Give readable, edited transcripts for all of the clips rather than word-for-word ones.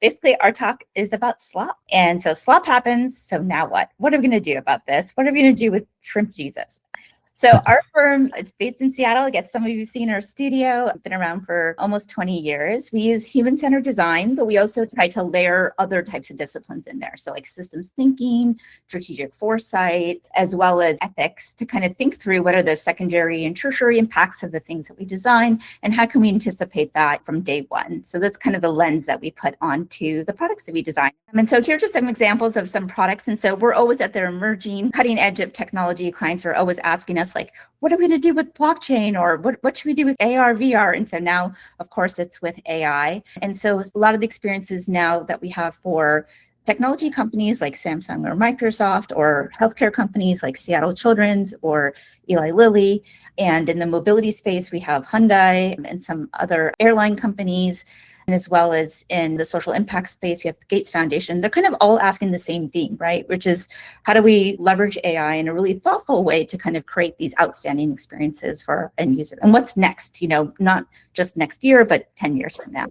Basically, our talk is about slop. And so slop happens. So now what? What are we going to do about this? What are we going to do with Shrimp Jesus? So our firm, it's based in Seattle. I guess some of you have seen our studio. I've been around for almost 20 years. We use human-centered design, but we also try to layer other types of disciplines in there. So like systems thinking, strategic foresight, as well as ethics, to kind of think through what are the secondary and tertiary impacts of the things that we design, and how can we anticipate that from day one. So that's kind of the lens that we put onto the products that we design. And so here are just some examples of some products. And so we're always at the emerging cutting edge of technology. Clients are always asking us, like, what are we going to do with blockchain, or what should we do with AR, VR? And so now, of course, it's with AI. And so a lot of the experiences now that we have for technology companies like Samsung or Microsoft, or healthcare companies like Seattle Children's or Eli Lilly. And in the mobility space, we have Hyundai and some other airline companies. And as well as in the social impact space, we have the Gates Foundation. They're kind of all asking the same thing, right? Which is, how do we leverage AI in a really thoughtful way to kind of create these outstanding experiences for our end user? And what's next, not just next year, but 10 years from now.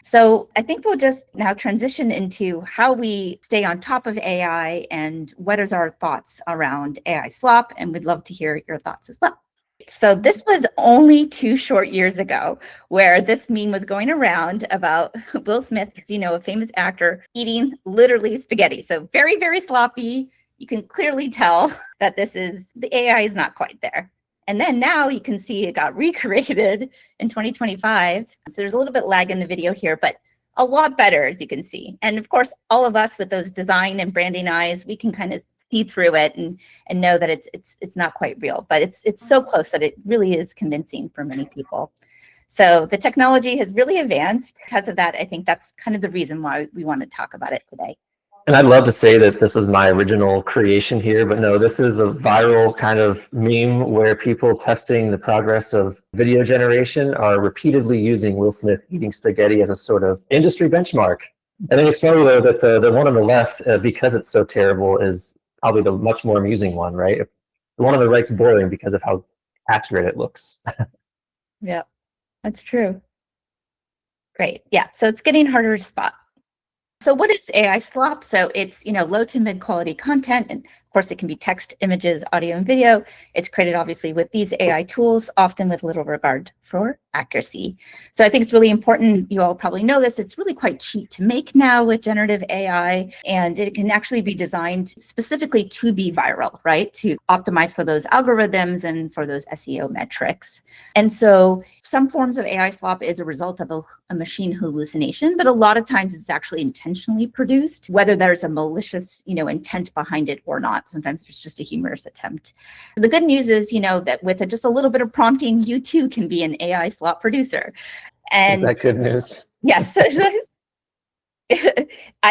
So I think we'll just now transition into how we stay on top of AI and what is our thoughts around AI Slop. And we'd love to hear your thoughts as well. So this was only 2 short years ago where this meme was going around about Will Smith, a famous actor, eating literally spaghetti. So very, very sloppy. You can clearly tell that the AI is not quite there. And then now you can see it got recreated in 2025. So there's a little bit lag in the video here, but a lot better, as you can see. And of course, all of us with those design and branding eyes, we can kind of see through it and know that it's not quite real, but it's so close that it really is convincing for many people. So the technology has really advanced. Because of that, I think that's kind of the reason why we want to talk about it today. And I'd love to say that this is my original creation here, but no, this is a viral kind of meme where people testing the progress of video generation are repeatedly using Will Smith eating spaghetti as a sort of industry benchmark. I think it's funny though that the one on the left, because it's so terrible, is probably the much more amusing one, right? The one on the right's boring because of how accurate it looks. Yeah, that's true. Great. Yeah, so it's getting harder to spot. So what is AI Slop? So it's, low to mid quality content. And of course, it can be text, images, audio, and video. It's created obviously with these AI tools, often with little regard for accuracy. So I think it's really important. You all probably know this. It's really quite cheap to make now with generative AI, and it can actually be designed specifically to be viral, right? To optimize for those algorithms and for those SEO metrics. And so some forms of AI slop is a result of a machine hallucination, but a lot of times it's actually intentionally produced, whether there's a malicious, intent behind it or not. Sometimes there's just a humorous attempt. The good news is, that with just a little bit of prompting, you too can be an AI slop producer. And is that good news? Yes.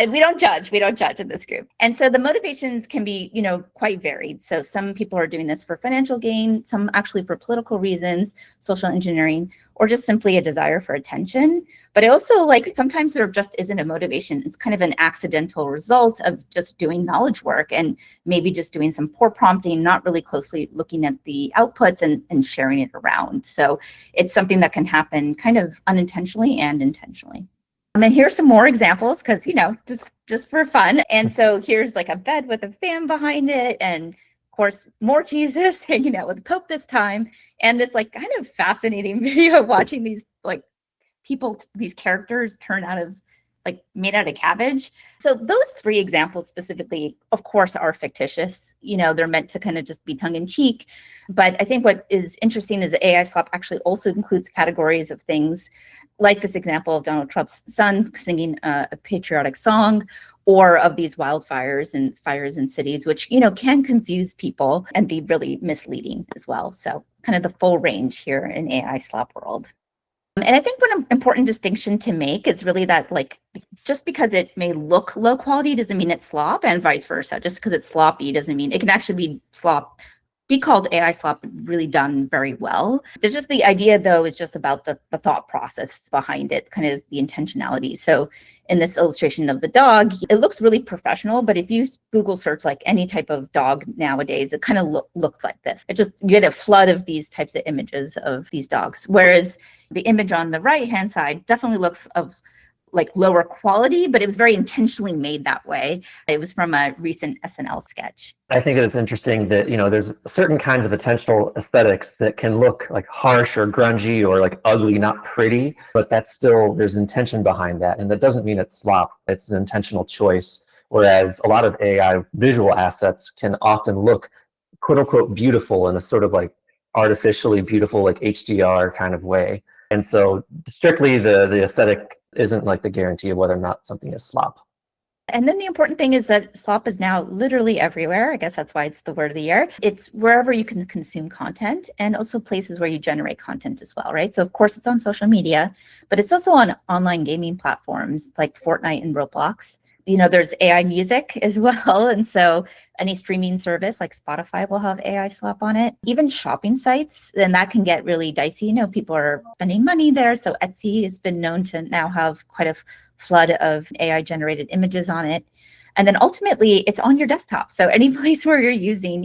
We don't judge in this group. And so the motivations can be, quite varied. So some people are doing this for financial gain, some actually for political reasons, social engineering, or just simply a desire for attention. But I also sometimes there just isn't a motivation. It's kind of an accidental result of just doing knowledge work and maybe just doing some poor prompting, not really closely looking at the outputs and sharing it around. So it's something that can happen kind of unintentionally and intentionally. And here's some more examples because, just for fun. And so here's a bed with a fan behind it. And of course, more Jesus hanging out with the Pope this time. And this kind of fascinating video watching these people, these characters turn out of made out of cabbage. So those 3 examples specifically, of course, are fictitious. They're meant to kind of just be tongue in cheek. But I think what is interesting is that AI Slop actually also includes categories of things like this example of Donald Trump's son singing a patriotic song, or of these wildfires and fires in cities, which, can confuse people and be really misleading as well. So kind of the full range here in AI Slop world. And I think one important distinction to make is really that just because it may look low quality doesn't mean it's slop, and vice versa. Just because it's sloppy doesn't mean it can actually be called AI slop, really done very well. There's just the idea though is just about the thought process behind it, kind of the intentionality. So in this illustration of the dog, it looks really professional, but if you Google search any type of dog nowadays, it kind of looks like this. You get a flood of these types of images of these dogs. Whereas the image on the right-hand side definitely looks like lower quality, but it was very intentionally made that way. It was from a recent SNL sketch. I think that it's interesting that, there's certain kinds of intentional aesthetics that can look like harsh or grungy or like ugly, not pretty, but that's still, there's intention behind that. And that doesn't mean it's slop. It's an intentional choice. Whereas a lot of AI visual assets can often look quote unquote beautiful in a sort of like artificially beautiful, like HDR kind of way. And so strictly the aesthetic isn't like the guarantee of whether or not something is slop. And then the important thing is that slop is now literally everywhere. I guess that's why it's the word of the year. It's wherever you can consume content and also places where you generate content as well, right? So of course it's on social media, but it's also on online gaming platforms like Fortnite and Roblox. There's AI music as well. And so any streaming service like Spotify will have AI slop on it. Even shopping sites, and that can get really dicey. People are spending money there. So Etsy has been known to now have quite a flood of AI generated images on it. And then ultimately it's on your desktop. So any place where you're using,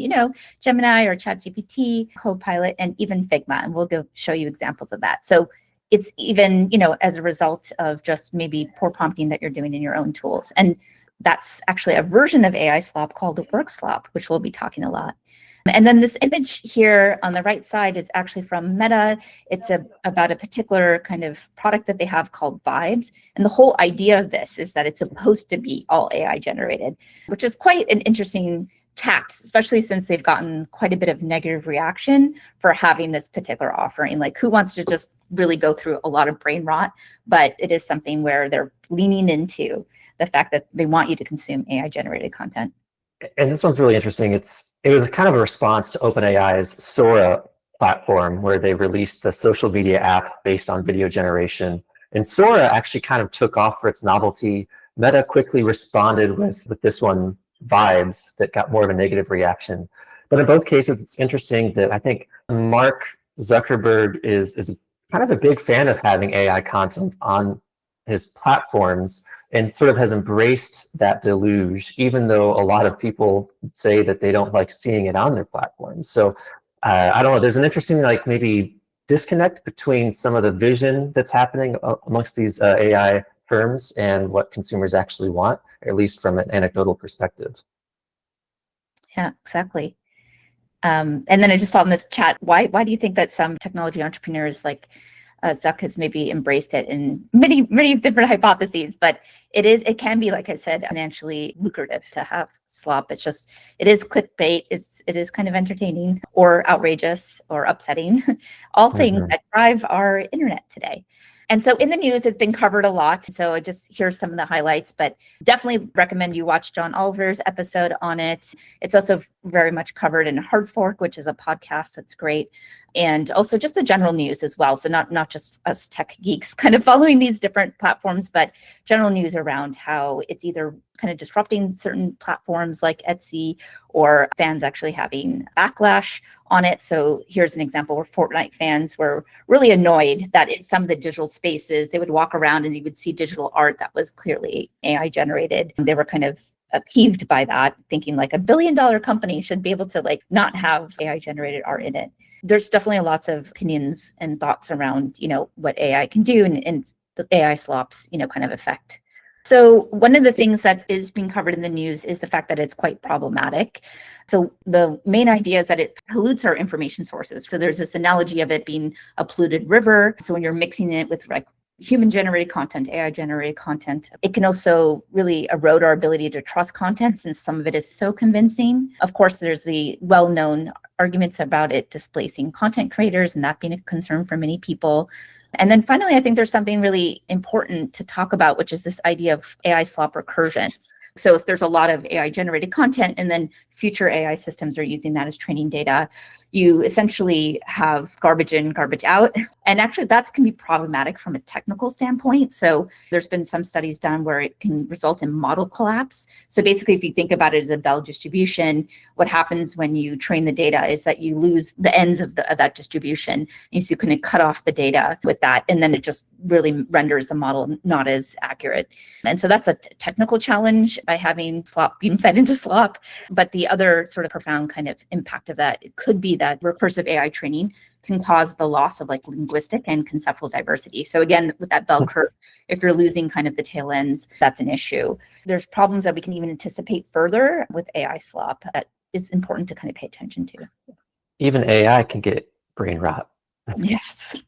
Gemini or ChatGPT, Copilot, and even Figma. And we'll go show you examples of that. So it's even, as a result of just maybe poor prompting that you're doing in your own tools. And that's actually a version of AI slop called the work slop, which we'll be talking a lot. And then this image here on the right side is actually from Meta. It's about a particular kind of product that they have called Vibes. And the whole idea of this is that it's supposed to be all AI generated, which is quite an interesting tact, especially since they've gotten quite a bit of negative reaction for having this particular offering. Like, who wants to just really go through a lot of brain rot? But it is something where they're leaning into the fact that they want you to consume AI generated content. And this one's really interesting. It was kind of a response to OpenAI's Sora platform, where they released the social media app based on video generation. And Sora actually kind of took off for its novelty. Meta quickly responded with this one, Vibes, that got more of a negative reaction. But in both cases, it's interesting that I think Mark Zuckerberg is kind of a big fan of having AI content on his platforms, and sort of has embraced that deluge, even though a lot of people say that they don't like seeing it on their platforms. So I don't know, there's an interesting maybe disconnect between some of the vision that's happening amongst these AI firms and what consumers actually want, at least from an anecdotal perspective. Yeah, exactly. And then I just saw in this chat, why do you think that some technology entrepreneurs like Zuck has maybe embraced it in many different hypotheses, but it can be, like I said, financially lucrative to have slop. It is clickbait. It is kind of entertaining or outrageous or upsetting, all things that drive our internet today. And so in the news, it's been covered a lot. So here's some of the highlights, but definitely recommend you watch John Oliver's episode on it. It's also very much covered in Hard Fork, which is a podcast that's great. And also just the general news as well. So not just us tech geeks kind of following these different platforms, but general news around how it's either kind of disrupting certain platforms like Etsy, or fans actually having backlash on it. So here's an example where Fortnite fans were really annoyed that in some of the digital spaces, they would walk around and you would see digital art that was clearly AI generated. They were kind of peeved by that, thinking like $1 billion company should be able to not have AI generated art in it. There's definitely lots of opinions and thoughts around, what AI can do and the AI slops, kind of effect. So one of the things that is being covered in the news is the fact that it's quite problematic. So the main idea is that it pollutes our information sources. So there's this analogy of it being a polluted river. So when you're mixing it with human-generated content, AI-generated content, it can also really erode our ability to trust content since some of it is so convincing. Of course, there's the well-known arguments about it displacing content creators and that being a concern for many people. And then finally, I think there's something really important to talk about, which is this idea of AI slop recursion. So if there's a lot of AI generated content and then future AI systems are using that as training data, you essentially have garbage in, garbage out. And actually that can be problematic from a technical standpoint. So there's been some studies done where it can result in model collapse. So basically, if you think about it as a Bell distribution, what happens when you train the data is that you lose the ends of that distribution. And so you can cut off the data with that. And then it just really renders the model not as accurate. And so that's a technical challenge by having slop being fed into slop. But the other sort of profound kind of impact of that, it could be that recursive AI training can cause the loss of like linguistic and conceptual diversity. So again, with that bell curve, if you're losing kind of the tail ends, that's an issue. There's problems that we can even anticipate further with AI slop that is important to kind of pay attention to. Even AI can get brain rot. Yes,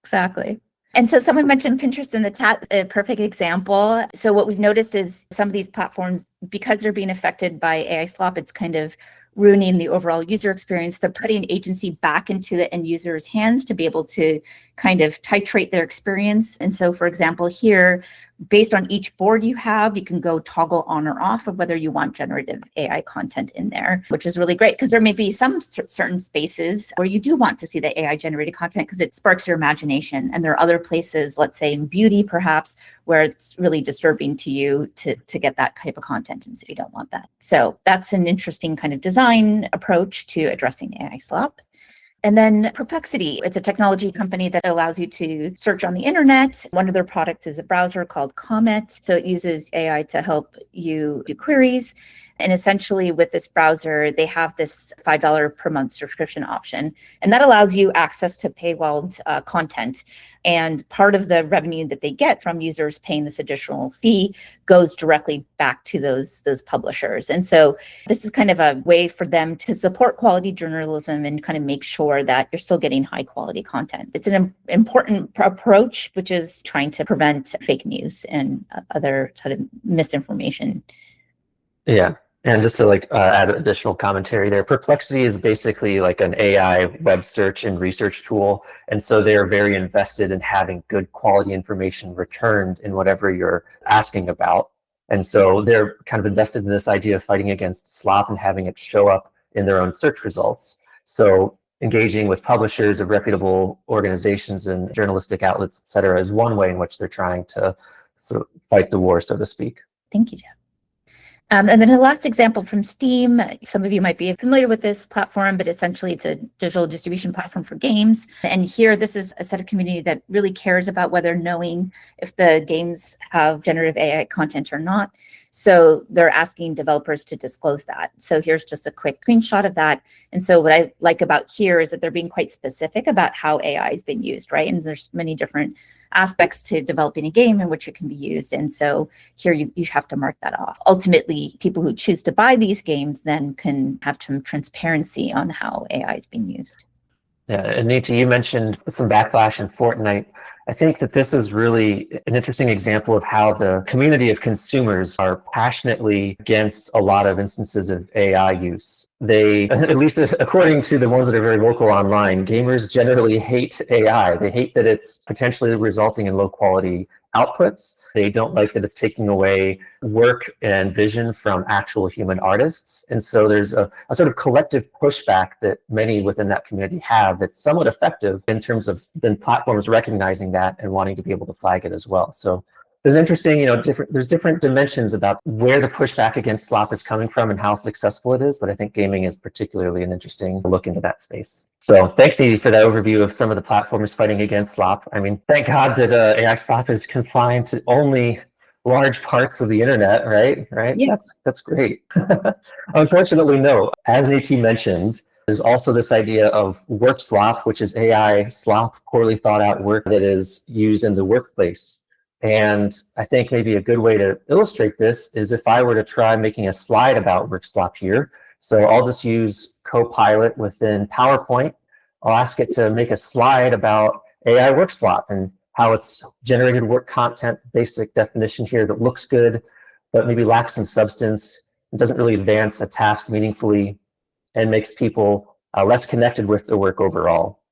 exactly. And so someone mentioned Pinterest in the chat, a perfect example. So what we've noticed is some of these platforms, because they're being affected by AI slop, it's kind of ruining the overall user experience. They're putting agency back into the end user's hands to be able to kind of titrate their experience. And so, for example, here, based on each board you have, you can go toggle on or off of whether you want generative AI content in there, which is really great because there may be some certain spaces where you do want to see the AI generated content because it sparks your imagination. And there are other places, let's say in beauty, perhaps, where it's really disturbing to you to get that type of content. And so you don't want that. So that's an interesting kind of design approach to addressing AI slop. And then Perplexity, it's a technology company that allows you to search on the internet. One of their products is a browser called Comet. So it uses AI to help you do queries. And essentially with this browser, they have this $5 per month subscription option. And that allows you access to paywalled content. And part of the revenue that they get from users paying this additional fee goes directly back to those publishers. And so this is kind of a way for them to support quality journalism and kind of make sure that you're still getting high quality content. It's an important approach, which is trying to prevent fake news and other sort of misinformation. Yeah. And just to add additional commentary there, Perplexity is basically like an AI web search and research tool. And so they're very invested in having good quality information returned in whatever you're asking about. And so they're kind of invested in this idea of fighting against slop and having it show up in their own search results. So engaging with publishers of reputable organizations and journalistic outlets, et cetera, is one way in which they're trying to sort of fight the war, so to speak. Thank you, Jeff. And then the last example from Steam, some of you might be familiar with this platform, but essentially it's a digital distribution platform for games. And here, this is a set of community that really cares about whether knowing if the games have generative AI content or not. So they're asking developers to disclose that. So here's just a quick screenshot of that. And so what I like about here is that they're being quite specific about how AI has been used, right? And there's many different aspects to developing a game in which it can be used. And so here you have to mark that off. Ultimately, people who choose to buy these games then can have some transparency on how AI is being used. Yeah, and Neeti, you mentioned some backlash in Fortnite. I think that this is really an interesting example of how the community of consumers are passionately against a lot of instances of AI use. They, at least according to the ones that are very vocal online, gamers generally hate AI. They hate that it's potentially resulting in low quality outputs. They don't like that it's taking away work and vision from actual human artists. And so there's a sort of collective pushback that many within that community have that's somewhat effective in terms of then platforms recognizing that and wanting to be able to flag it as well. So there's interesting, there's different dimensions about where the pushback against slop is coming from and how successful it is, but I think gaming is particularly an interesting look into that space. So thanks, Neeti, for that overview of some of the platforms fighting against slop. I mean, thank God that AI slop is confined to only large parts of the internet, right? Yeah. That's great. Unfortunately, no. As Neeti mentioned, there's also this idea of work slop, which is AI slop, poorly thought out work that is used in the workplace. And I think maybe a good way to illustrate this is if I were to try making a slide about work slop here. So I'll just use Copilot within PowerPoint. I'll ask it to make a slide about AI work slop and how it's generated work content, basic definition here that looks good, but maybe lacks some substance. It doesn't really advance a task meaningfully and makes people less connected with the work overall.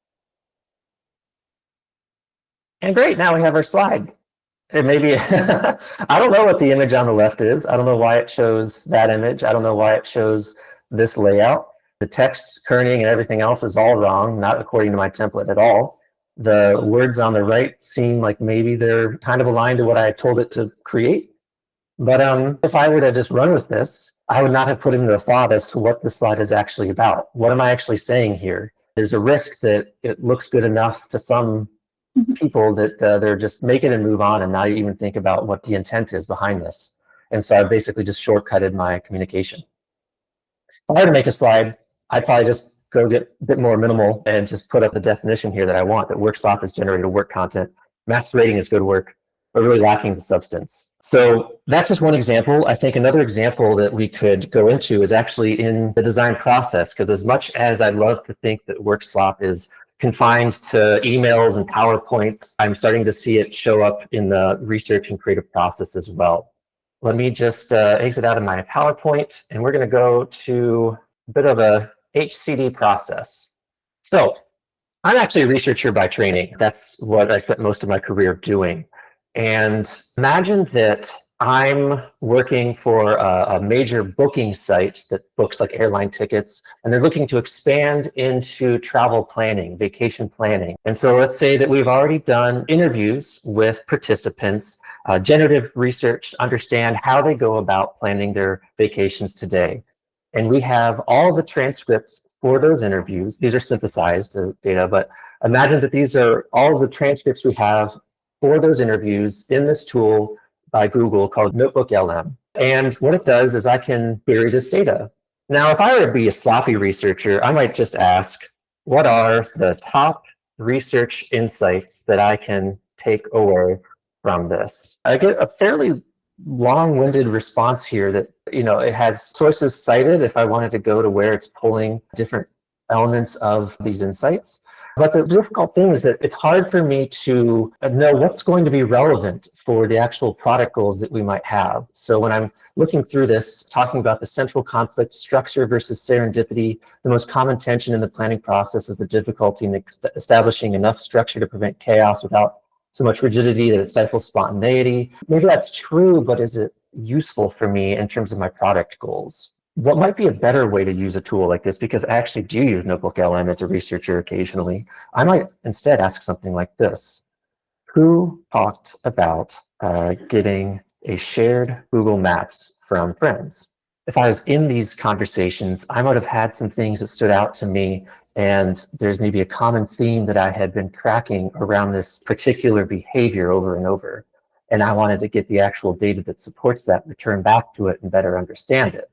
And great, now we have our slide. It may be, I don't know what the image on the left is. I don't know why it shows that image. I don't know why it shows this layout. The text, kerning, and everything else is all wrong, not according to my template at all. The words on the right seem like maybe they're kind of aligned to what I told it to create. But if I were to just run with this, I would not have put into a thought as to what this slide is actually about. What am I actually saying here? There's a risk that it looks good enough to some people that they're just make it and move on and not even think about what the intent is behind this. And so I basically just shortcutted my communication. If I were to make a slide, I'd probably just go get a bit more minimal and just put up the definition here that I want, that work slop is generated work content, masquerading as good work, but really lacking the substance. So that's just one example. I think another example that we could go into is actually in the design process, because as much as I'd love to think that work slop is confined to emails and PowerPoints, I'm starting to see it show up in the research and creative process as well. Let me just exit out of my PowerPoint, and we're going to go to a bit of a HCD process. So I'm actually a researcher by training. That's what I spent most of my career doing. And imagine that I'm working for a major booking site that books like airline tickets, and they're looking to expand into travel planning, vacation planning. And so let's say that we've already done interviews with participants, generative research to understand how they go about planning their vacations today. And we have all the transcripts for those interviews. These are synthesized data, but imagine that these are all of the transcripts we have for those interviews in this tool by Google called NotebookLM. And what it does is I can query this data. Now, if I were to be a sloppy researcher, I might just ask, what are the top research insights that I can take away from this? I get a fairly long-winded response here that, it has sources cited if I wanted to go to where it's pulling different elements of these insights. But the difficult thing is that it's hard for me to know what's going to be relevant for the actual product goals that we might have. So when I'm looking through this, talking about the central conflict, structure versus serendipity, the most common tension in the planning process is the difficulty in establishing enough structure to prevent chaos without so much rigidity that it stifles spontaneity. Maybe that's true, but is it useful for me in terms of my product goals? What might be a better way to use a tool like this, because I actually do use NotebookLM as a researcher occasionally, I might instead ask something like this. Who talked about getting a shared Google Maps from friends? If I was in these conversations, I might have had some things that stood out to me, and there's maybe a common theme that I had been tracking around this particular behavior over and over. And I wanted to get the actual data that supports that, return back to it, and better understand it.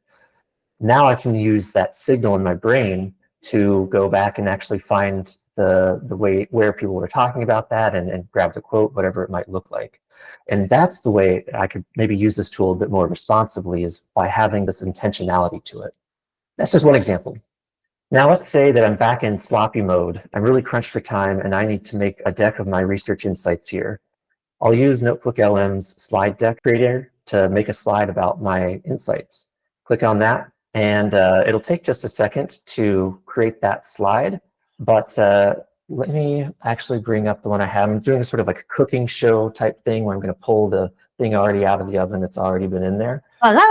Now I can use that signal in my brain to go back and actually find the way where people were talking about that and grab the quote, whatever it might look like. And that's the way I could maybe use this tool a bit more responsibly, is by having this intentionality to it. That's just one example. Now let's say that I'm back in sloppy mode. I'm really crunched for time and I need to make a deck of my research insights here. I'll use NotebookLM's slide deck creator to make a slide about my insights. Click on that. And it'll take just a second to create that slide, but let me actually bring up the one I have. I'm doing a sort of like a cooking show type thing where I'm going to pull the thing already out of the oven that's already been in there.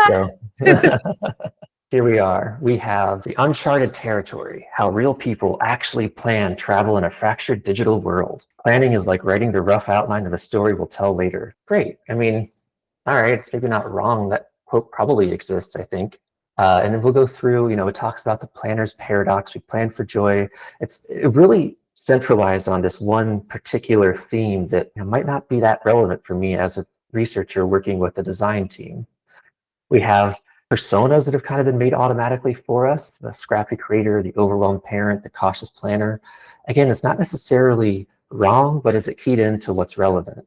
So, here we are. We have the uncharted territory, how real people actually plan travel in a fractured digital world. Planning is like writing the rough outline of a story we'll tell later. Great. I mean, all right, it's maybe not wrong. That quote probably exists, I think. And then we'll go through, it talks about the planner's paradox. We plan for joy. It really centralized on this one particular theme that might not be that relevant for me as a researcher working with the design team. We have personas that have kind of been made automatically for us, the scrappy creator, the overwhelmed parent, the cautious planner. Again, it's not necessarily wrong, but is it keyed into what's relevant?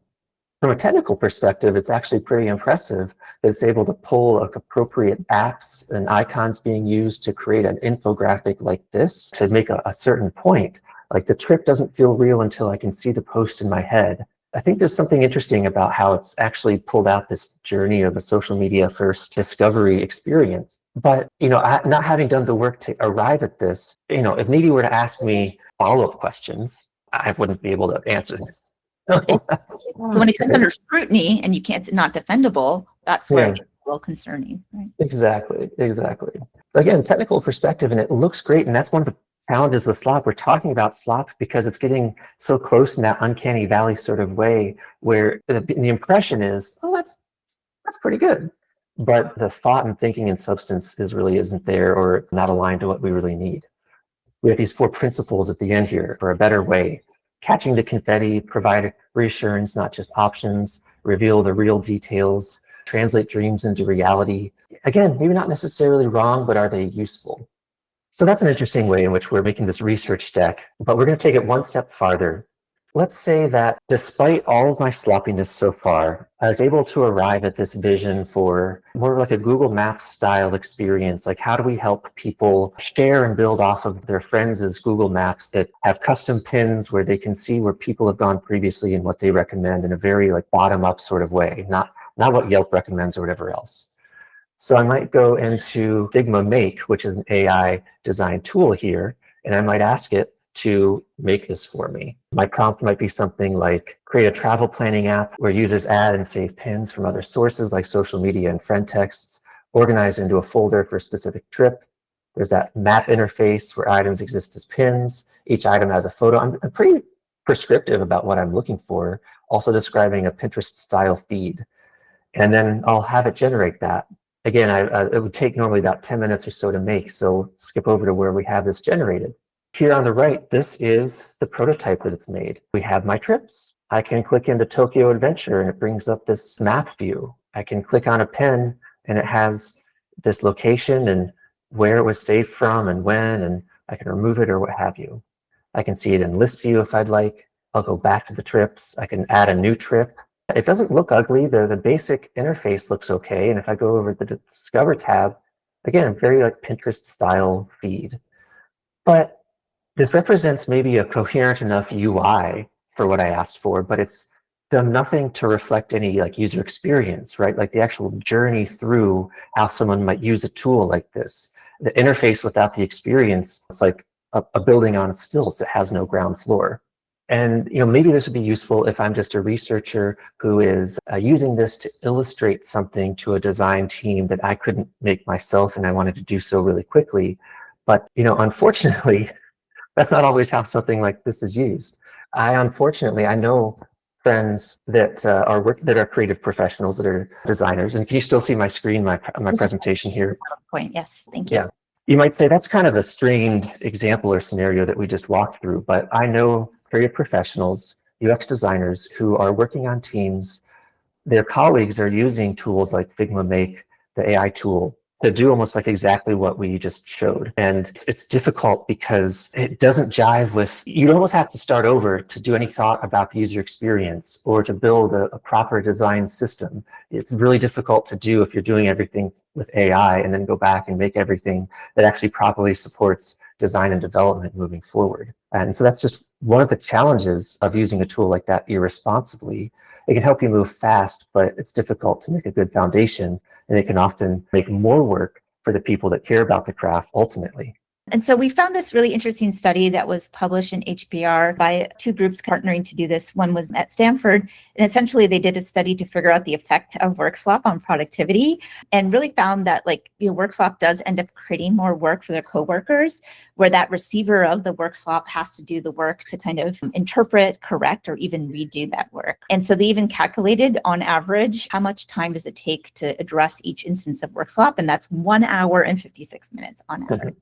From a technical perspective, it's actually pretty impressive that it's able to pull appropriate apps and icons being used to create an infographic like this to make a certain point. Like, the trip doesn't feel real until I can see the post in my head. I think there's something interesting about how it's actually pulled out this journey of a social media first discovery experience. But, not having done the work to arrive at this, if Neeti were to ask me follow-up questions, I wouldn't be able to answer them. So when it comes under scrutiny and you can't, not defendable, that's where it gets a little concerning. Right? Exactly. Again, technical perspective, and it looks great. And that's one of the challenges with slop. We're talking about slop because it's getting so close in that uncanny valley sort of way where the impression is, oh, that's pretty good. But the thought and thinking and substance really isn't there, or not aligned to what we really need. We have these 4 principles at the end here for a better way. Catching the confetti, provide reassurance, not just options, reveal the real details, translate dreams into reality. Again, maybe not necessarily wrong, but are they useful? So that's an interesting way in which we're making this research deck, but we're going to take it one step farther. Let's say that despite all of my sloppiness so far, I was able to arrive at this vision for more like a Google Maps style experience. Like, how do we help people share and build off of their friends' Google Maps that have custom pins where they can see where people have gone previously and what they recommend in a very like bottom up sort of way, not what Yelp recommends or whatever else. So I might go into Figma Make, which is an AI design tool here, and I might ask it to make this for me. My prompt might be something like create a travel planning app where users add and save pins from other sources like social media and friend texts, organized into a folder for a specific trip. There's that map interface where items exist as pins. Each item has a photo. I'm pretty prescriptive about what I'm looking for, also describing a Pinterest style feed. And then I'll have it generate that. Again, it would take normally about 10 minutes or so to make, so skip over to where we have this generated. Here on the right, this is the prototype that it's made. We have my trips. I can click into Tokyo Adventure and it brings up this map view. I can click on a pen and it has this location and where it was saved from and when, and I can remove it or what have you. I can see it in list view if I'd like. I'll go back to the trips. I can add a new trip. It doesn't look ugly. The basic interface looks okay. And if I go over the Discover tab, again, very like Pinterest style feed. But this represents maybe a coherent enough UI for what I asked for, but it's done nothing to reflect any like user experience, right? Like the actual journey through how someone might use a tool like this. The interface without the experience, it's like a building on stilts. It has no ground floor. And maybe this would be useful if I'm just a researcher who is using this to illustrate something to a design team that I couldn't make myself and I wanted to do so really quickly. But unfortunately, that's not always how something like this is used. Unfortunately, I know friends that are creative professionals, that are designers. And can you still see my screen, my presentation here? Point. Yes, thank you. Yeah. You might say that's kind of a strained example or scenario that we just walked through, but I know creative professionals, UX designers who are working on teams. Their colleagues are using tools like Figma Make, the AI tool, to do almost like exactly what we just showed. And it's difficult because it doesn't jive with, you almost have to start over to do any thought about the user experience or to build a proper design system. It's really difficult to do if you're doing everything with AI and then go back and make everything that actually properly supports design and development moving forward. And so that's just one of the challenges of using a tool like that irresponsibly. It can help you move fast, but it's difficult to make a good foundation, and it can often make more work for the people that care about the craft ultimately. And so we found this really interesting study that was published in HBR by two groups partnering to do this. One was at Stanford, and essentially they did a study to figure out the effect of work slop on productivity, and really found that work slop does end up creating more work for their coworkers, where that receiver of the work slop has to do the work to kind of interpret, correct, or even redo that work. And so they even calculated on average how much time does it take to address each instance of work slop, and that's 1 hour and 56 minutes on average.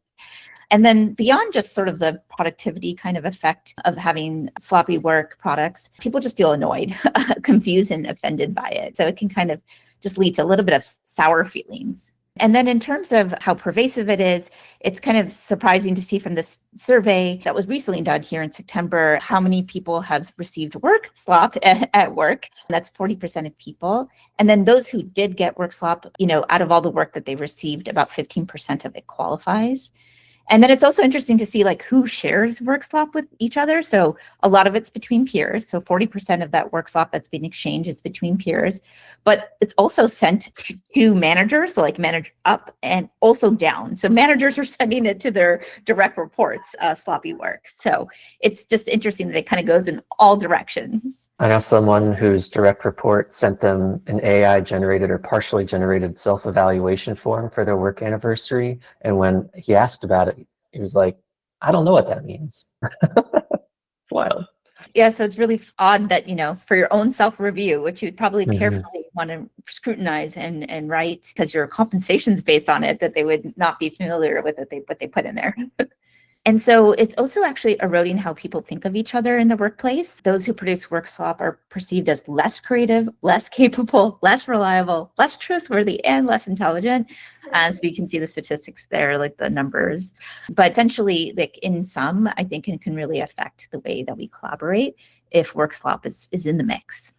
And then beyond just sort of the productivity kind of effect of having sloppy work products, people just feel annoyed, confused, and offended by it. So it can kind of just lead to a little bit of sour feelings. And then in terms of how pervasive it is, it's kind of surprising to see from this survey that was recently done here in September, how many people have received work slop at work. And that's 40% of people. And then those who did get work slop, out of all the work that they received, about 15% of it qualifies. And then it's also interesting to see who shares work slop with each other. So a lot of it's between peers. So 40% of that work slop that's being exchanged is between peers, but it's also sent to managers, so manager up and also down. So managers are sending it to their direct reports, sloppy work. So it's just interesting that it kind of goes in all directions. I know someone whose direct report sent them an AI generated or partially generated self-evaluation form for their work anniversary. And when he asked about it, he was like, I don't know what that means. It's wild. Yeah, so it's really odd that, for your own self-review, which you'd probably carefully want to scrutinize and write, because your compensation's based on it, that they would not be familiar with what they put in there. And so it's also actually eroding how people think of each other in the workplace. Those who produce work slop are perceived as less creative, less capable, less reliable, less trustworthy, and less intelligent. So you can see the statistics there, like the numbers. But essentially, like in sum, I think it can really affect the way that we collaborate if work slop is in the mix.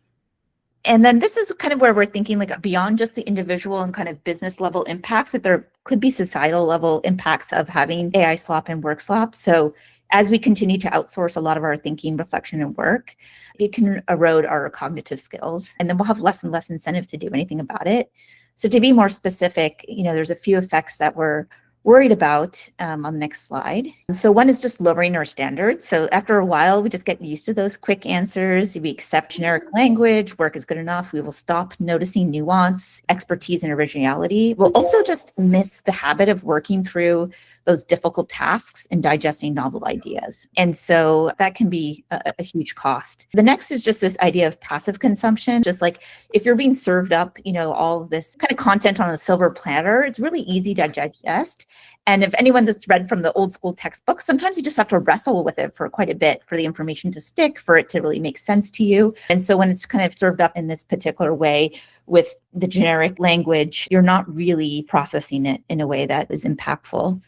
And then this is kind of where we're thinking like beyond just the individual and kind of business level impacts, that there could be societal level impacts of having AI slop and work slop. So as we continue to outsource a lot of our thinking, reflection, and work, it can erode our cognitive skills, and then we'll have less and less incentive to do anything about it. So to be more specific, there's a few effects that we're worried about on the next slide. So one is just lowering our standards. So after a while, we just get used to those quick answers. We accept generic language, work is good enough. We will stop noticing nuance, expertise, and originality. We'll also just miss the habit of working through those difficult tasks and digesting novel ideas. And so that can be a huge cost. The next is just this idea of passive consumption. Just like if you're being served up, all of this kind of content on a silver platter, it's really easy to digest. And if anyone that's read from the old school textbooks, sometimes you just have to wrestle with it for quite a bit for the information to stick, for it to really make sense to you. And so when it's kind of served up in this particular way with the generic language, you're not really processing it in a way that is impactful.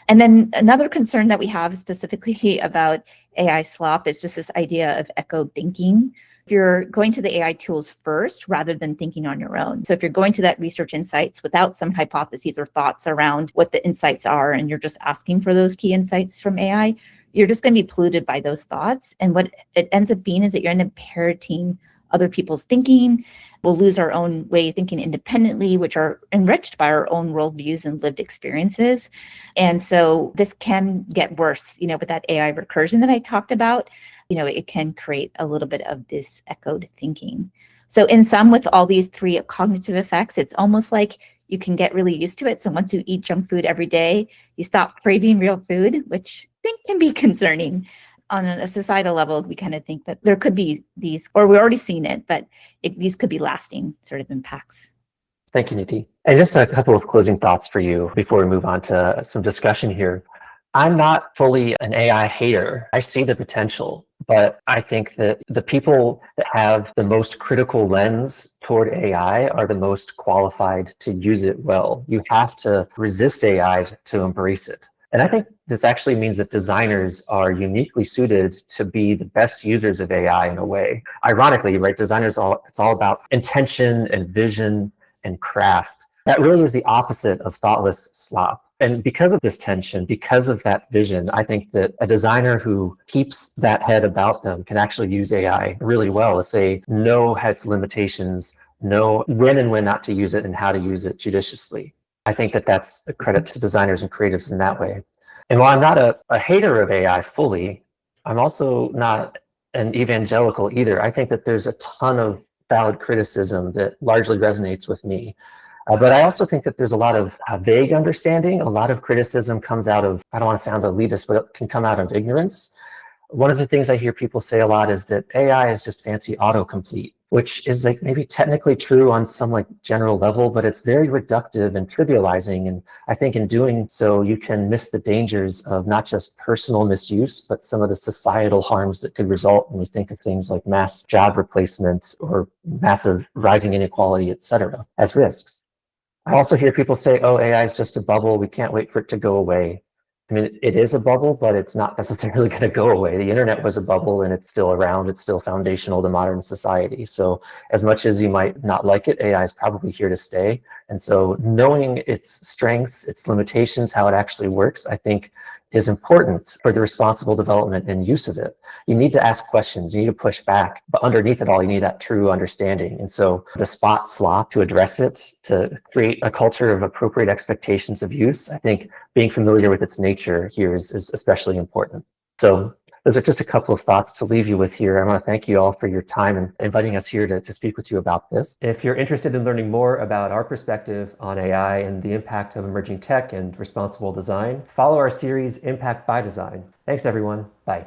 And then another concern that we have specifically about AI slop is just this idea of echoed thinking. If you're going to the AI tools first rather than thinking on your own. So if you're going to that research insights without some hypotheses or thoughts around what the insights are, and you're just asking for those key insights from AI, you're just going to be polluted by those thoughts. And what it ends up being is that you're end up parroting other people's thinking. We'll lose our own way of thinking independently, which are enriched by our own worldviews and lived experiences. And so this can get worse, with that AI recursion that I talked about. It can create a little bit of this echoed thinking. So in sum, with all these three cognitive effects, it's almost like you can get really used to it. So once you eat junk food every day, you stop craving real food, which I think can be concerning. On a societal level, we kind of think that there could be these, or we've already seen it, but these could be lasting sort of impacts. Thank you, Neeti. And just a couple of closing thoughts for you before we move on to some discussion here. I'm not fully an AI hater. I see the potential, but I think that the people that have the most critical lens toward AI are the most qualified to use it well. You have to resist AI to embrace it. And I think this actually means that designers are uniquely suited to be the best users of AI in a way. Ironically, right, designers, it's all about intention and vision and craft. That really is the opposite of thoughtless slop. And because of this tension, because of that vision, I think that a designer who keeps that head about them can actually use AI really well if they know its limitations, know when and when not to use it, and how to use it judiciously. I think that that's a credit to designers and creatives in that way. And while I'm not a hater of AI fully, I'm also not an evangelical either. I think that there's a ton of valid criticism that largely resonates with me. But I also think that there's a lot of vague understanding. A lot of criticism comes out of, I don't want to sound elitist, but it can come out of ignorance. One of the things I hear people say a lot is that AI is just fancy autocomplete, which is like maybe technically true on some like general level, but it's very reductive and trivializing. And I think in doing so, you can miss the dangers of not just personal misuse, but some of the societal harms that could result when we think of things like mass job replacement or massive rising inequality, et cetera, as risks. I also hear people say, oh, AI is just a bubble. We can't wait for it to go away. I mean, it is a bubble, but it's not necessarily going to go away. The internet was a bubble and it's still around. It's still foundational to modern society. So as much as you might not like it, AI is probably here to stay. And so knowing its strengths, its limitations, how it actually works, I think is important for the responsible development and use of it. You need to ask questions, you need to push back, but underneath it all, you need that true understanding. And so the spot slop to address it, to create a culture of appropriate expectations of use, I think being familiar with its nature here is especially important. So those are just a couple of thoughts to leave you with here. I want to thank you all for your time and inviting us here to speak with you about this. If you're interested in learning more about our perspective on AI and the impact of emerging tech and responsible design, follow our series Impact by Design. Thanks, everyone. Bye.